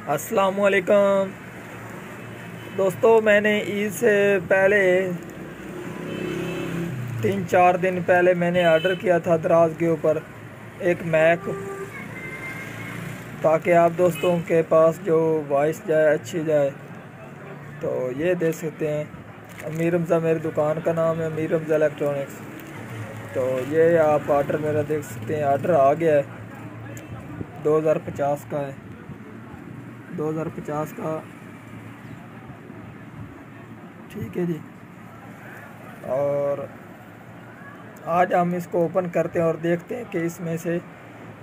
अस्सलामुअलैकुम दोस्तों, मैंने ईद से पहले 3-4 दिन पहले मैंने ऑर्डर किया था दराज के ऊपर एक मैक, ताकि आप दोस्तों के पास जो वॉइस जाए अच्छी जाए। तो ये देख सकते हैं, अमीर रमज़ा मेरी दुकान का नाम है, अमीर रमज़ा इलेक्ट्रॉनिक्स। तो ये आप ऑर्डर मेरा देख सकते हैं, ऑर्डर आ गया है। 2050 का है, 2050 का, ठीक है जी। और आज हम इसको ओपन करते हैं और देखते हैं कि इसमें से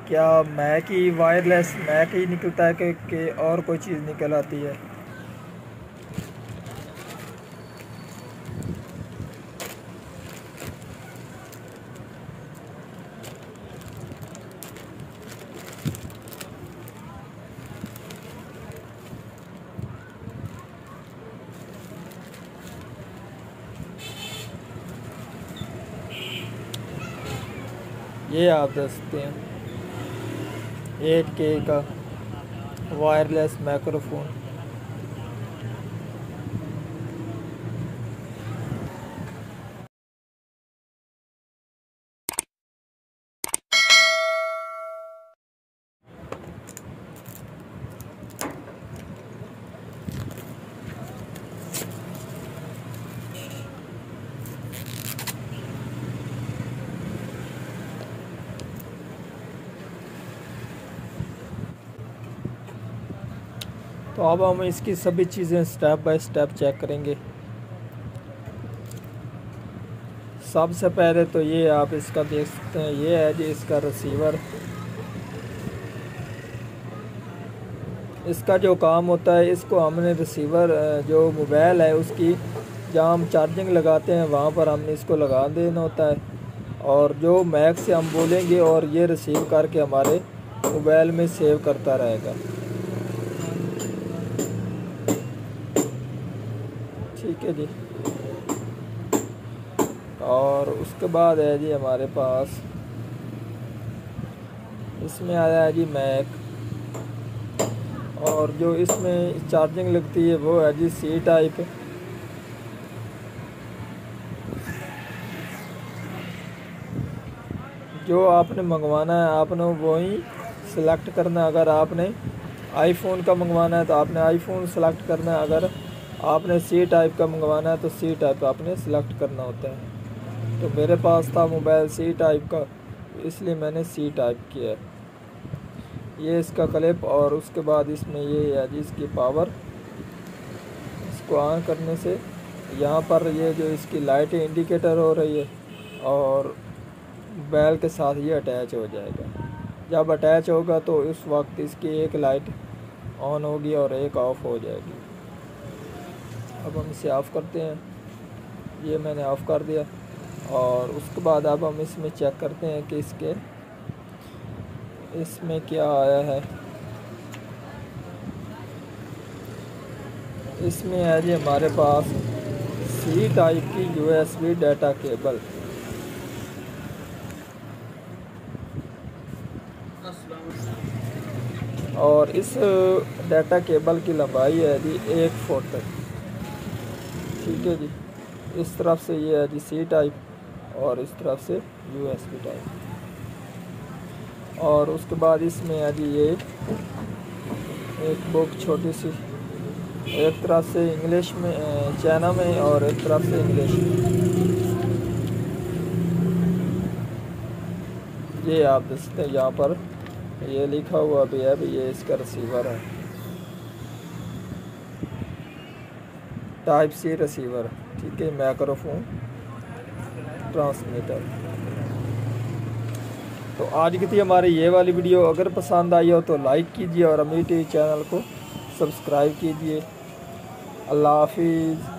क्या मैक ही वायरलेस मैक ही निकलता है कि और कोई चीज़ निकल आती है। ये आप देख सकते हैं 8K का वायरलेस माइक्रोफोन। तो अब हम इसकी सभी चीज़ें स्टेप बाय स्टेप चेक करेंगे। सबसे पहले तो ये आप इसका देख सकते हैं, ये है जी इसका रिसीवर। इसका जो काम होता है, इसको हमने रिसीवर जो मोबाइल है उसकी जहाँ हम चार्जिंग लगाते हैं वहाँ पर हमने इसको लगा देना होता है, और जो मैक से हम बोलेंगे और ये रिसीव करके हमारे मोबाइल में सेव करता रहेगा। ठीक है जी। और उसके बाद है जी हमारे पास इसमें आया है जी मैक, और जो इसमें चार्जिंग लगती है वो है जी सी टाइप। जो आपने मंगवाना है आपने वही सिलेक्ट करना है। अगर आपने आईफोन का मंगवाना है तो आपने आईफोन सेलेक्ट करना है, अगर आपने सी टाइप का मंगवाना है तो सी टाइप आपने सेलेक्ट करना होता है। तो मेरे पास था मोबाइल सी टाइप का, इसलिए मैंने सी टाइप किया है। ये इसका क्लिप, और उसके बाद इसमें ये है जी इसकी पावर। इसको ऑन करने से यहाँ पर ये जो इसकी लाइट इंडिकेटर हो रही है, और बैल के साथ ये अटैच हो जाएगा। जब अटैच होगा तो उस वक्त इसकी एक लाइट ऑन होगी और एक ऑफ़ हो जाएगी। अब हम इसे ऑफ़ करते हैं, ये मैंने ऑफ़ कर दिया। और उसके बाद अब हम इसमें चेक करते हैं कि इसमें क्या आया है। इसमें है जी हमारे पास सी टाइप की USB डाटा केबल। और इस डाटा केबल की लंबाई है जी 1 फुट तक। ठीक है जी। इस तरफ से ये है जी सी टाइप, और इस तरफ से USB टाइप। और उसके बाद इसमें है जी ये एक बुक छोटी सी, एक तरफ से इंग्लिश में चाइना में और एक तरफ से इंग्लिश में। ये आप देख सकते हैं यहाँ पर ये लिखा हुआ भी है, भी ये इसका रिसीवर है, टाइप सी रिसीवर। ठीक है, माइक्रोफोन ट्रांसमीटर। तो आज की थी हमारी ये वाली वीडियो। अगर पसंद आई हो तो लाइक कीजिए और अमीर टीवी चैनल को सब्सक्राइब कीजिए। अल्लाह हाफिज़।